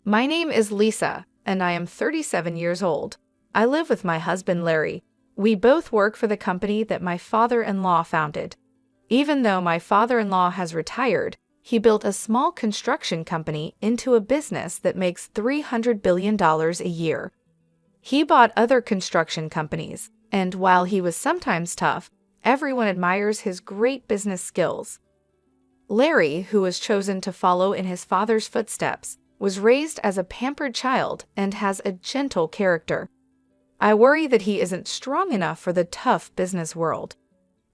My name is Lisa, and I am 37 years old. I live with my husband Larry. We both work for the company that my father-in-law founded. Even though my father-in-law has retired, he built a small construction company into a business that makes $300 billion a year. He bought other construction companies, and while he was sometimes tough, everyone admires his great business skills. Larry, who was chosen to follow in his father's footsteps, was raised as a pampered child and has a gentle character. I worry that he isn't strong enough for the tough business world.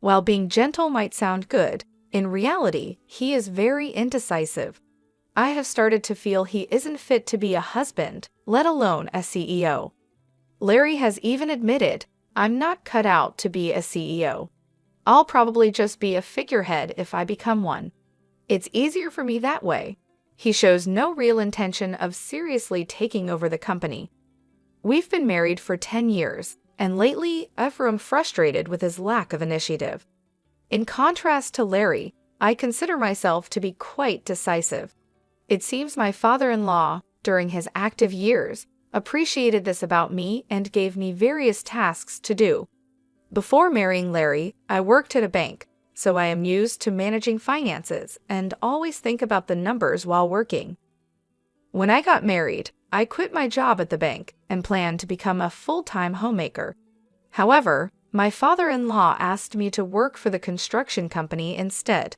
While being gentle might sound good, in reality, he is very indecisive. I have started to feel he isn't fit to be a husband, let alone a CEO. Larry has even admitted, "I'm not cut out to be a CEO. I'll probably just be a figurehead if I become one. It's easier for me that way." He shows no real intention of seriously taking over the company. We've been married for 10 years, and lately I've grown frustrated with his lack of initiative. In contrast to Larry, I consider myself to be quite decisive. It seems my father-in-law, during his active years, appreciated this about me and gave me various tasks to do. Before marrying Larry, I worked at a bank, so I am used to managing finances and always think about the numbers while working. When I got married, I quit my job at the bank and planned to become a full-time homemaker. However, my father-in-law asked me to work for the construction company instead.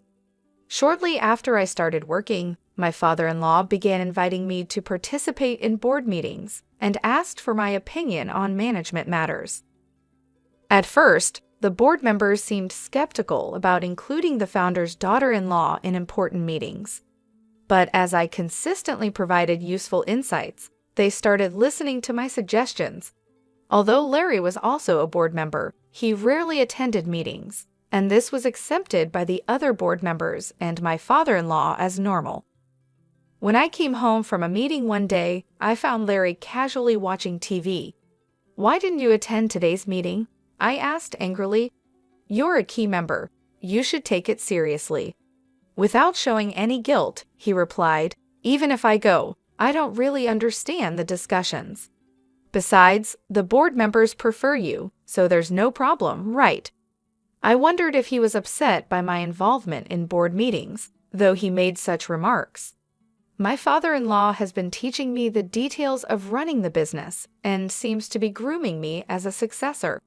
Shortly after I started working, my father-in-law began inviting me to participate in board meetings and asked for my opinion on management matters. At first, the board members seemed skeptical about including the founder's daughter-in-law in important meetings. But as I consistently provided useful insights, they started listening to my suggestions. Although Larry was also a board member, he rarely attended meetings, and this was accepted by the other board members and my father-in-law as normal. When I came home from a meeting one day, I found Larry casually watching TV. "Why didn't you attend today's meeting?" I asked angrily. "You're a key member. You should take it seriously." Without showing any guilt, he replied, "Even if I go, I don't really understand the discussions. Besides, the board members prefer you, so there's no problem, right?" I wondered if he was upset by my involvement in board meetings, though he made such remarks. My father-in-law has been teaching me the details of running the business and seems to be grooming me as a successor.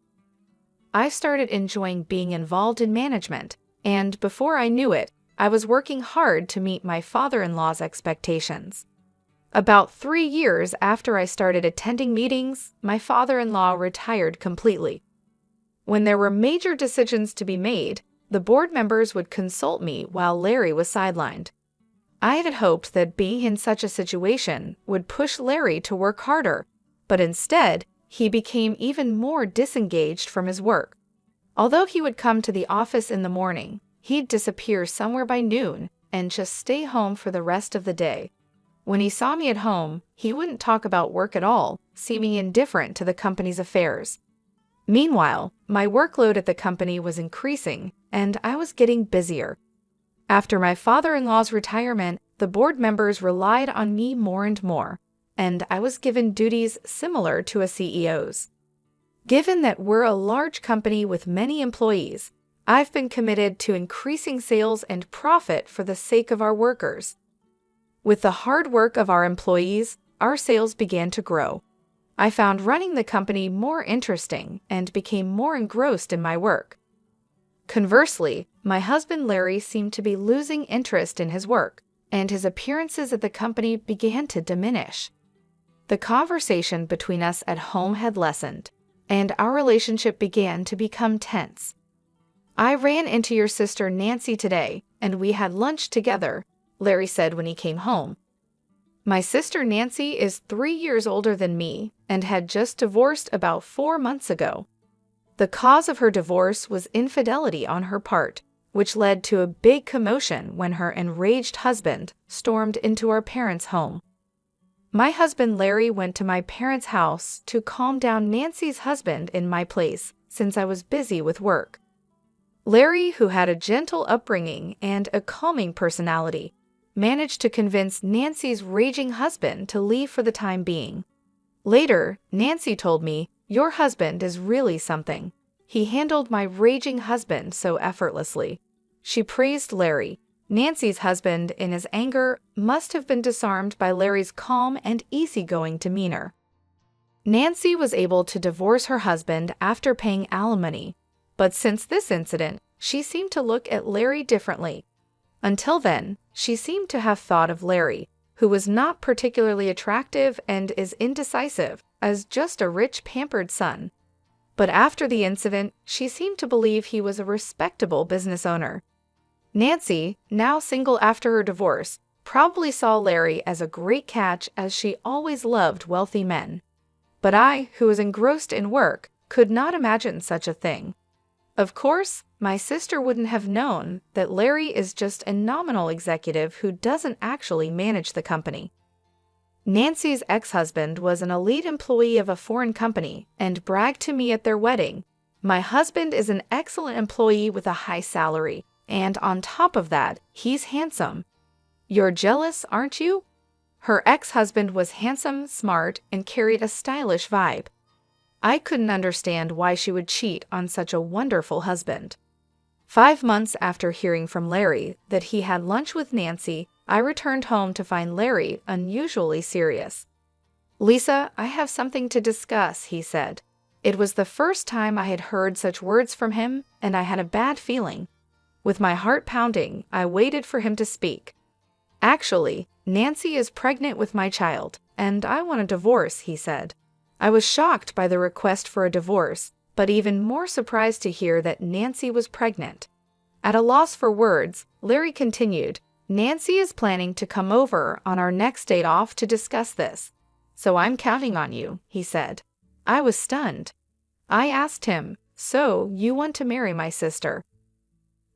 I started enjoying being involved in management, and before I knew it, I was working hard to meet my father-in-law's expectations. About 3 years after I started attending meetings, my father-in-law retired completely. When there were major decisions to be made, the board members would consult me while Larry was sidelined. I had hoped that being in such a situation would push Larry to work harder, but instead, he became even more disengaged from his work. Although he would come to the office in the morning, he'd disappear somewhere by noon and just stay home for the rest of the day. When he saw me at home, he wouldn't talk about work at all, seeming indifferent to the company's affairs. Meanwhile, my workload at the company was increasing, and I was getting busier. After my father-in-law's retirement, the board members relied on me more and more, and I was given duties similar to a CEO's. Given that we're a large company with many employees, I've been committed to increasing sales and profit for the sake of our workers. With the hard work of our employees, our sales began to grow. I found running the company more interesting and became more engrossed in my work. Conversely, my husband Larry seemed to be losing interest in his work, and his appearances at the company began to diminish. The conversation between us at home had lessened, and our relationship began to become tense. "I ran into your sister Nancy today, and we had lunch together," Larry said when he came home. My sister Nancy is 3 years older than me and had just divorced about 4 months ago. The cause of her divorce was infidelity on her part, which led to a big commotion when her enraged husband stormed into our parents' home. My husband Larry went to my parents' house to calm down Nancy's husband in my place since I was busy with work. Larry, who had a gentle upbringing and a calming personality, managed to convince Nancy's raging husband to leave for the time being. Later, Nancy told me, "Your husband is really something. He handled my raging husband so effortlessly." She praised Larry. Nancy's husband, in his anger, must have been disarmed by Larry's calm and easygoing demeanor. Nancy was able to divorce her husband after paying alimony, but since this incident, she seemed to look at Larry differently. Until then, she seemed to have thought of Larry, who was not particularly attractive and is indecisive, as just a rich, pampered son. But after the incident, she seemed to believe he was a respectable business owner. Nancy, now single after her divorce, probably saw Larry as a great catch, as she always loved wealthy men. But I, who was engrossed in work, could not imagine such a thing. Of course, my sister wouldn't have known that Larry is just a nominal executive who doesn't actually manage the company. Nancy's ex-husband was an elite employee of a foreign company and bragged to me at their wedding, "My husband is an excellent employee with a high salary, and on top of that, he's handsome." You're jealous, aren't you? Her ex-husband was handsome, smart, and carried a stylish vibe. I couldn't understand why she would cheat on such a wonderful husband. 5 months after hearing from Larry that he had lunch with Nancy, I returned home to find Larry unusually serious. "Lisa, I have something to discuss," he said. It was the first time I had heard such words from him, and I had a bad feeling. With my heart pounding, I waited for him to speak. "Actually, Nancy is pregnant with my child, and I want a divorce," he said. I was shocked by the request for a divorce, but even more surprised to hear that Nancy was pregnant. At a loss for words, Larry continued, "Nancy is planning to come over on our next date off to discuss this. So I'm counting on you," he said. I was stunned. I asked him, "So you want to marry my sister?"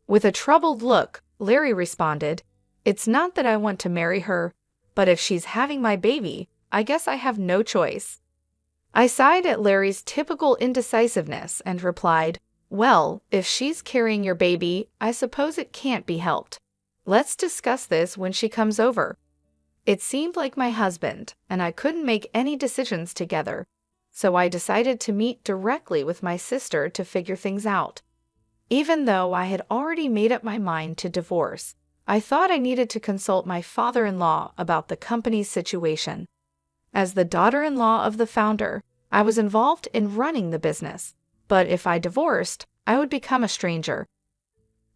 With a troubled look, Larry responded, "It's not that I want to marry her, but if she's having my baby, I guess I have no choice." I sighed at Larry's typical indecisiveness and replied, "Well, if she's carrying your baby, I suppose it can't be helped. Let's discuss this when she comes over." It seemed like my husband, and I couldn't make any decisions together, so I decided to meet directly with my sister to figure things out. Even though I had already made up my mind to divorce, I thought I needed to consult my father-in-law about the company's situation. As the daughter-in-law of the founder, I was involved in running the business, but if I divorced, I would become a stranger.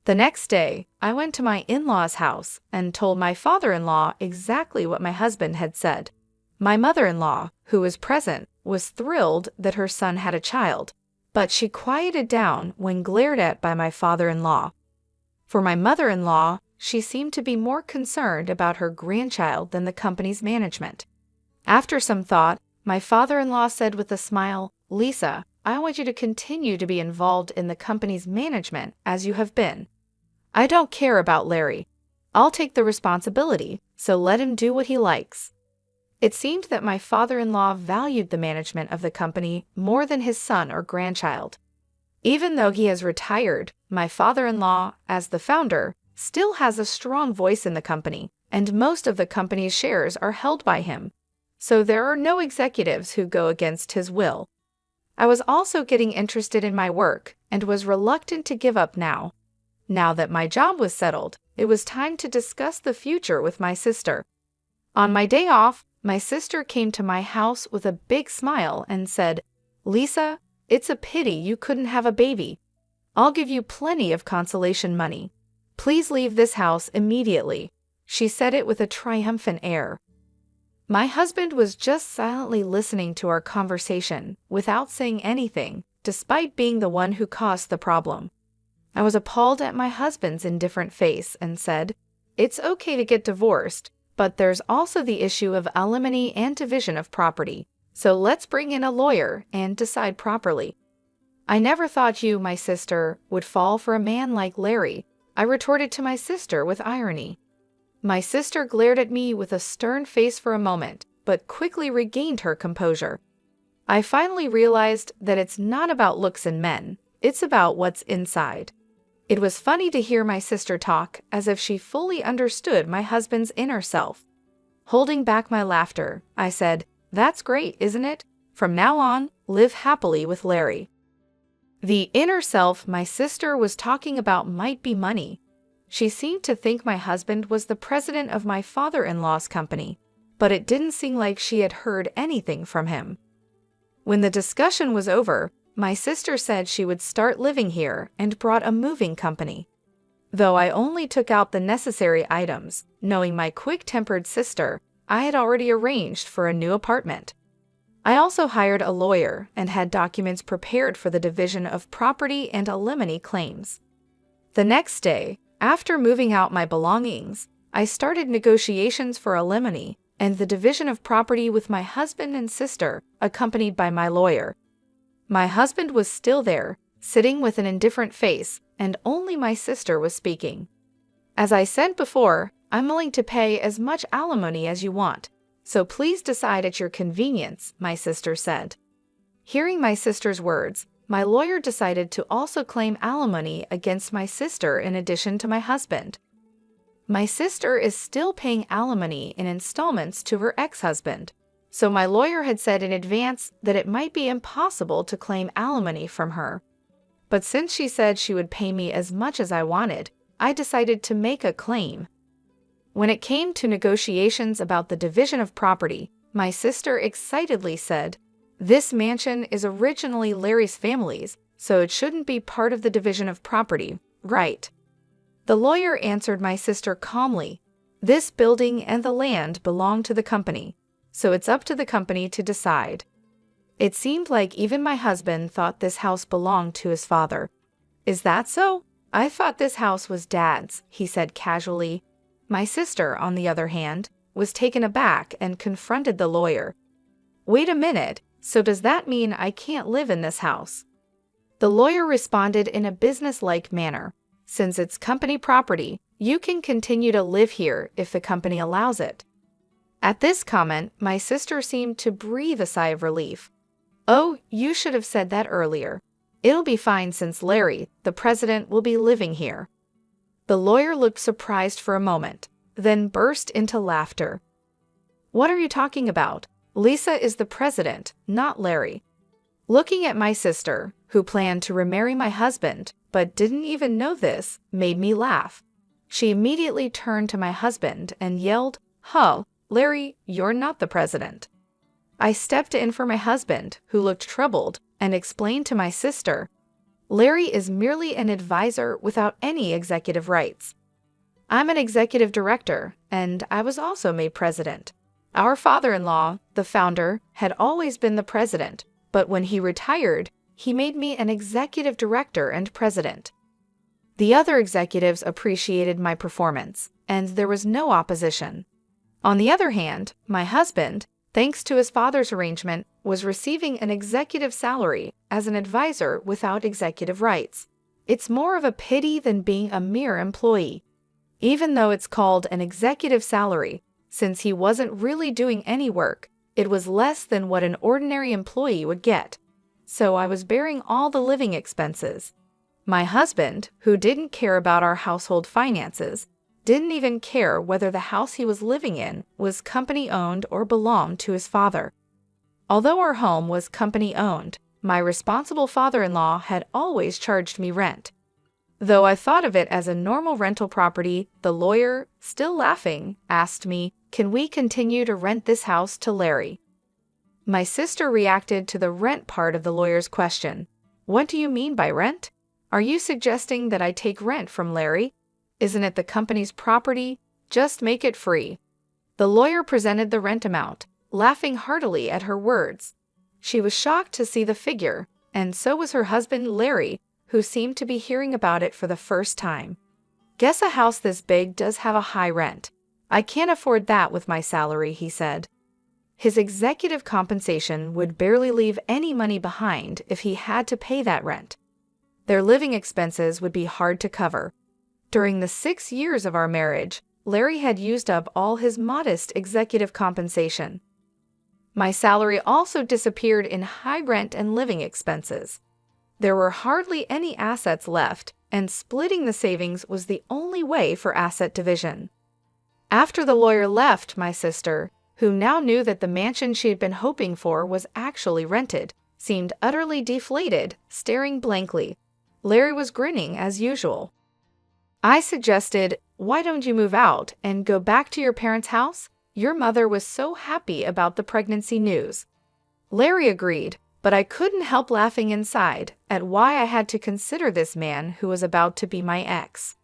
The next day, I went to my in-law's house and told my father-in-law exactly what my husband had said. My mother-in-law, who was present, was thrilled that her son had a child, but she quieted down when glared at by my father-in-law. For my mother-in-law, she seemed to be more concerned about her grandchild than the company's management. After some thought, my father-in-law said with a smile, "Lisa, I want you to continue to be involved in the company's management as you have been. I don't care about Larry. I'll take the responsibility, so let him do what he likes." It seemed that my father-in-law valued the management of the company more than his son or grandchild. Even though he has retired, my father-in-law, as the founder, still has a strong voice in the company, and most of the company's shares are held by him. So there are no executives who go against his will. I was also getting interested in my work and was reluctant to give up now. Now that my job was settled, it was time to discuss the future with my sister. On my day off, my sister came to my house with a big smile and said, "Lisa, it's a pity you couldn't have a baby. I'll give you plenty of consolation money. Please leave this house immediately." She said it with a triumphant air. My husband was just silently listening to our conversation without saying anything, despite being the one who caused the problem. I was appalled at my husband's indifferent face and said, "It's okay to get divorced, but there's also the issue of alimony and division of property, so let's bring in a lawyer and decide properly." "I never thought you, my sister, would fall for a man like Larry," I retorted to my sister with irony. My sister glared at me with a stern face for a moment, but quickly regained her composure. I finally realized that it's not about looks in men, it's about what's inside. It was funny to hear my sister talk as if she fully understood my husband's inner self. Holding back my laughter, I said, "That's great, isn't it? From now on, live happily with Larry." The inner self my sister was talking about might be money. She seemed to think my husband was the president of my father-in-law's company, but it didn't seem like she had heard anything from him. When the discussion was over, my sister said she would start living here and brought a moving company. Though I only took out the necessary items, knowing my quick-tempered sister, I had already arranged for a new apartment. I also hired a lawyer and had documents prepared for the division of property and alimony claims. The next day, after moving out my belongings, I started negotiations for alimony and the division of property with my husband and sister, accompanied by my lawyer. My husband was still there, sitting with an indifferent face, and only my sister was speaking. "As I said before, I'm willing to pay as much alimony as you want, so please decide at your convenience," my sister said. Hearing my sister's words, my lawyer decided to also claim alimony against my sister in addition to my husband. My sister is still paying alimony in installments to her ex-husband, so my lawyer had said in advance that it might be impossible to claim alimony from her. But since she said she would pay me as much as I wanted, I decided to make a claim. When it came to negotiations about the division of property, my sister excitedly said, "This mansion is originally Larry's family's, so it shouldn't be part of the division of property, right?" The lawyer answered my sister calmly, "This building and the land belong to the company, so it's up to the company to decide." It seemed like even my husband thought this house belonged to his father. "Is that so? I thought this house was Dad's," he said casually. My sister, on the other hand, was taken aback and confronted the lawyer. "Wait a minute, so does that mean I can't live in this house?" The lawyer responded in a business-like manner. "Since it's company property, you can continue to live here if the company allows it." At this comment, my sister seemed to breathe a sigh of relief. "Oh, you should have said that earlier. It'll be fine since Larry, the president, will be living here." The lawyer looked surprised for a moment, then burst into laughter. "What are you talking about? Lisa is the president, not Larry." Looking at my sister, who planned to remarry my husband but didn't even know this, made me laugh. She immediately turned to my husband and yelled, "Huh, Larry, you're not the president." I stepped in for my husband, who looked troubled, and explained to my sister, "Larry is merely an advisor without any executive rights. I'm an executive director, and I was also made president. Our father-in-law, the founder, had always been the president, but when he retired, he made me an executive director and president." The other executives appreciated my performance, and there was no opposition. On the other hand, my husband, thanks to his father's arrangement, was receiving an executive salary as an advisor without executive rights. It's more of a pity than being a mere employee. Even though it's called an executive salary, since he wasn't really doing any work, it was less than what an ordinary employee would get. So I was bearing all the living expenses. My husband, who didn't care about our household finances, didn't even care whether the house he was living in was company-owned or belonged to his father. Although our home was company-owned, my responsible father-in-law had always charged me rent. Though I thought of it as a normal rental property, the lawyer, still laughing, asked me, "Can we continue to rent this house to Larry?" My sister reacted to the rent part of the lawyer's question. "What do you mean by rent? Are you suggesting that I take rent from Larry? Isn't it the company's property? Just make it free." The lawyer presented the rent amount, laughing heartily at her words. She was shocked to see the figure, and so was her husband Larry, who seemed to be hearing about it for the first time. "Guess a house this big does have a high rent. I can't afford that with my salary," he said. His executive compensation would barely leave any money behind if he had to pay that rent. Their living expenses would be hard to cover. During the 6 years of our marriage, Larry had used up all his modest executive compensation. My salary also disappeared in high rent and living expenses. There were hardly any assets left, and splitting the savings was the only way for asset division. After the lawyer left, my sister, who now knew that the mansion she had been hoping for was actually rented, seemed utterly deflated, staring blankly. Larry was grinning as usual. I suggested, "Why don't you move out and go back to your parents' house? Your mother was so happy about the pregnancy news." Larry agreed, but I couldn't help laughing inside at why I had to consider this man who was about to be my ex.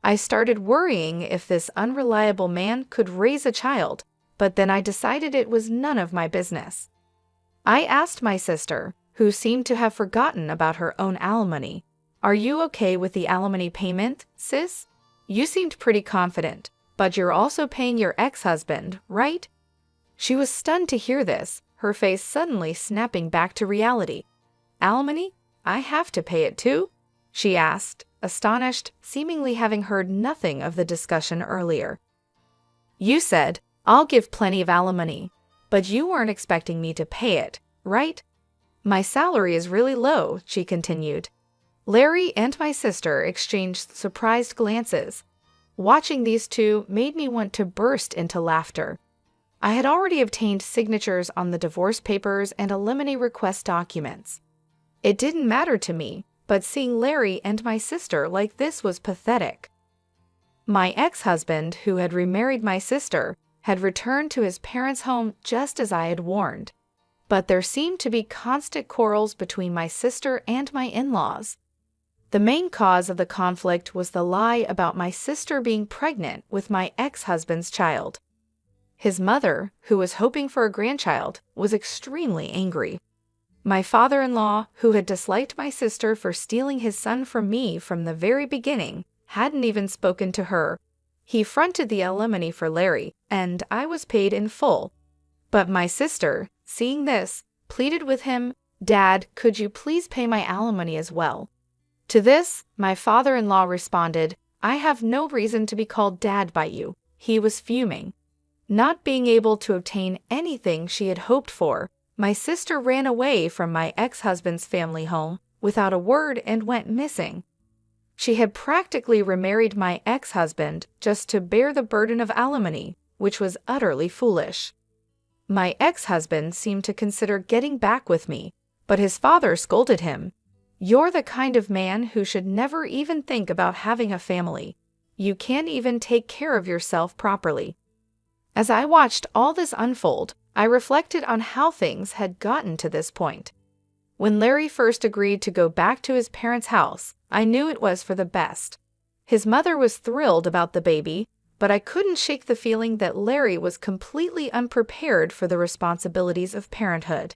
I started worrying if this unreliable man could raise a child, but then I decided it was none of my business. I asked my sister, who seemed to have forgotten about her own alimony, "Are you okay with the alimony payment, sis? You seemed pretty confident, but you're also paying your ex-husband, right?" She was stunned to hear this, her face suddenly snapping back to reality. "Alimony? I have to pay it too?" she asked, astonished, seemingly having heard nothing of the discussion earlier. "You said, 'I'll give plenty of alimony,' but you weren't expecting me to pay it, right? My salary is really low," she continued. Larry and my sister exchanged surprised glances. Watching these two made me want to burst into laughter. I had already obtained signatures on the divorce papers and alimony request documents. It didn't matter to me, but seeing Larry and my sister like this was pathetic. My ex-husband, who had remarried my sister, had returned to his parents' home just as I had warned. But there seemed to be constant quarrels between my sister and my in-laws. The main cause of the conflict was the lie about my sister being pregnant with my ex-husband's child. His mother, who was hoping for a grandchild, was extremely angry. My father-in-law, who had disliked my sister for stealing his son from me from the very beginning, hadn't even spoken to her. He fronted the alimony for Larry, and I was paid in full. But my sister, seeing this, pleaded with him, "Dad, could you please pay my alimony as well?" To this, my father-in-law responded, "I have no reason to be called Dad by you." He was fuming. Not being able to obtain anything she had hoped for, my sister ran away from my ex-husband's family home without a word and went missing. She had practically remarried my ex-husband just to bear the burden of alimony, which was utterly foolish. My ex-husband seemed to consider getting back with me, but his father scolded him. "You're the kind of man who should never even think about having a family. You can't even take care of yourself properly." As I watched all this unfold, I reflected on how things had gotten to this point. When Larry first agreed to go back to his parents' house, I knew it was for the best. His mother was thrilled about the baby, but I couldn't shake the feeling that Larry was completely unprepared for the responsibilities of parenthood.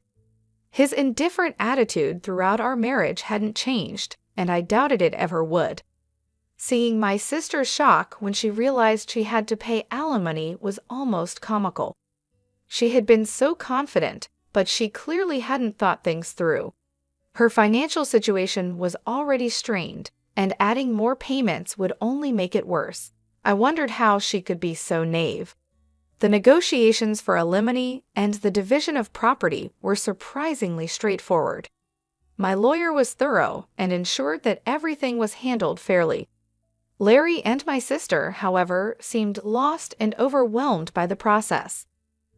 His indifferent attitude throughout our marriage hadn't changed, and I doubted it ever would. Seeing my sister's shock when she realized she had to pay alimony was almost comical. She had been so confident, but she clearly hadn't thought things through. Her financial situation was already strained, and adding more payments would only make it worse. I wondered how she could be so naive. The negotiations for alimony and the division of property were surprisingly straightforward. My lawyer was thorough and ensured that everything was handled fairly. Larry and my sister, however, seemed lost and overwhelmed by the process.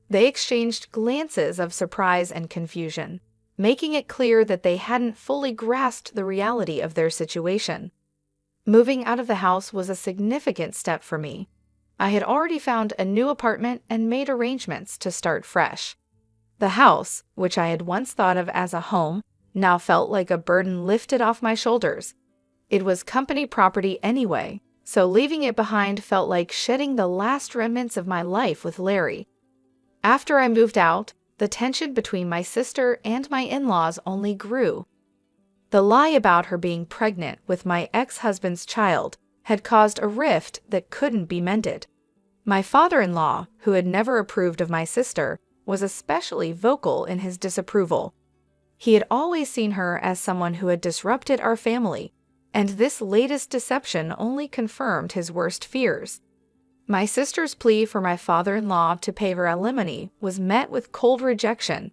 They exchanged glances of surprise and confusion, making it clear that they hadn't fully grasped the reality of their situation. Moving out of the house was a significant step for me. I had already found a new apartment and made arrangements to start fresh. The house, which I had once thought of as a home, now felt like a burden lifted off my shoulders. It was company property anyway, so leaving it behind felt like shedding the last remnants of my life with Larry. After I moved out, the tension between my sister and my in-laws only grew. The lie about her being pregnant with my ex-husband's child had caused a rift that couldn't be mended. My father-in-law, who had never approved of my sister, was especially vocal in his disapproval. He had always seen her as someone who had disrupted our family, and this latest deception only confirmed his worst fears. My sister's plea for my father-in-law to pay her alimony was met with cold rejection.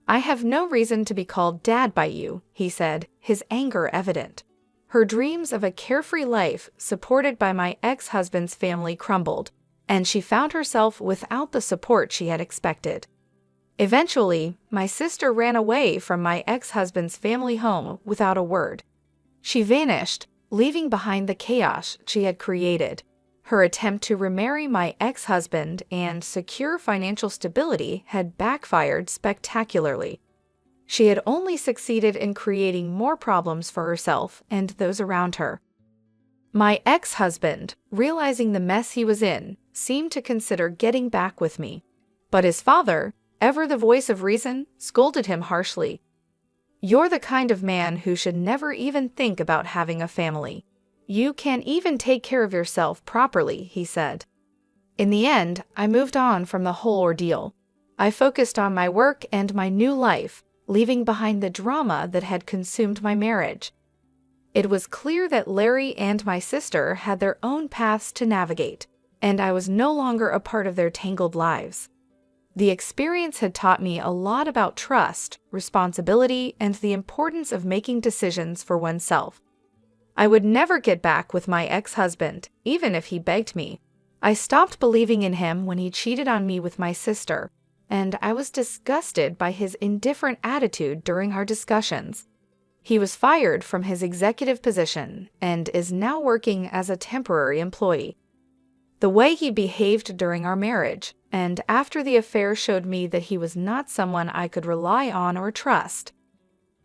"I have no reason to be called Dad by you," he said, his anger evident. Her dreams of a carefree life supported by my ex-husband's family crumbled, and she found herself without the support she had expected. Eventually, my sister ran away from my ex-husband's family home without a word. She vanished, leaving behind the chaos she had created. Her attempt to remarry my ex-husband and secure financial stability had backfired spectacularly. She had only succeeded in creating more problems for herself and those around her. My ex-husband, realizing the mess he was in, seemed to consider getting back with me. But his father, ever the voice of reason, scolded him harshly. "You're the kind of man who should never even think about having a family. You can't even take care of yourself properly," he said. In the end, I moved on from the whole ordeal. I focused on my work and my new life, leaving behind the drama that had consumed my marriage. It was clear that Larry and my sister had their own paths to navigate, and I was no longer a part of their tangled lives. The experience had taught me a lot about trust, responsibility, and the importance of making decisions for oneself. I would never get back with my ex-husband, even if he begged me. I stopped believing in him when he cheated on me with my sister, and I was disgusted by his indifferent attitude during our discussions. He was fired from his executive position and is now working as a temporary employee. The way he behaved during our marriage and after the affair showed me that he was not someone I could rely on or trust.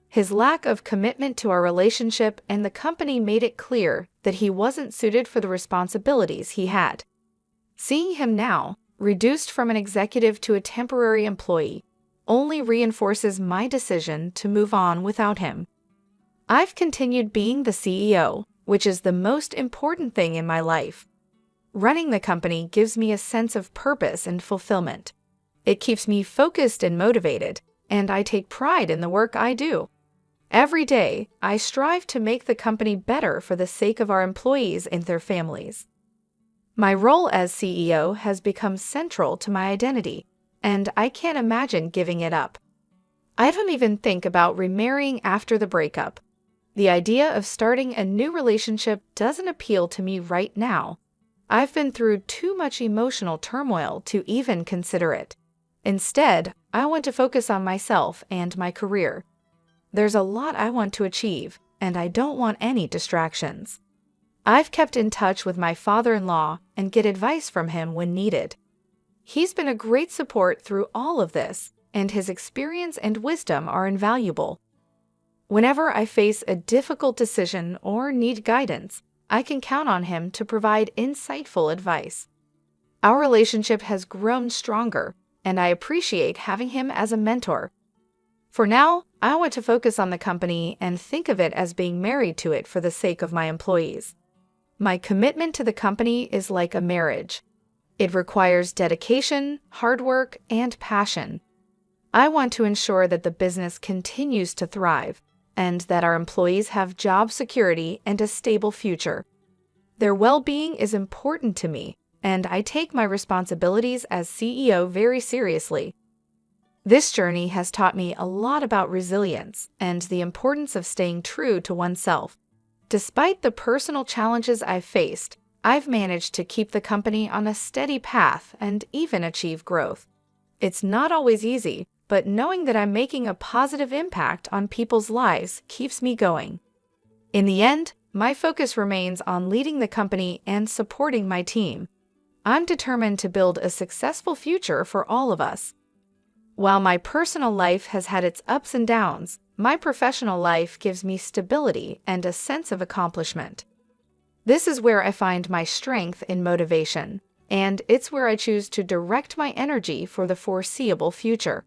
His lack of commitment to our relationship and the company made it clear that he wasn't suited for the responsibilities he had. Seeing him now, reduced from an executive to a temporary employee, only reinforces my decision to move on without him. I've continued being the CEO, which is the most important thing in my life. Running the company gives me a sense of purpose and fulfillment. It keeps me focused and motivated, and I take pride in the work I do. Every day, I strive to make the company better for the sake of our employees and their families. My role as CEO has become central to my identity, and I can't imagine giving it up. I don't even think about remarrying after the breakup. The idea of starting a new relationship doesn't appeal to me right now. I've been through too much emotional turmoil to even consider it. Instead, I want to focus on myself and my career. There's a lot I want to achieve, and I don't want any distractions. I've kept in touch with my father-in-law and get advice from him when needed. He's been a great support through all of this, and his experience and wisdom are invaluable. Whenever I face a difficult decision or need guidance, I can count on him to provide insightful advice. Our relationship has grown stronger, and I appreciate having him as a mentor. For now, I want to focus on the company and think of it as being married to it for the sake of my employees. My commitment to the company is like a marriage. It requires dedication, hard work, and passion. I want to ensure that the business continues to thrive and that our employees have job security and a stable future. Their well-being is important to me, and I take my responsibilities as CEO very seriously. This journey has taught me a lot about resilience and the importance of staying true to oneself. Despite the personal challenges I've faced, I've managed to keep the company on a steady path and even achieve growth. It's not always easy, but knowing that I'm making a positive impact on people's lives keeps me going. In the end, my focus remains on leading the company and supporting my team. I'm determined to build a successful future for all of us. While my personal life has had its ups and downs, my professional life gives me stability and a sense of accomplishment. This is where I find my strength and motivation, and it's where I choose to direct my energy for the foreseeable future.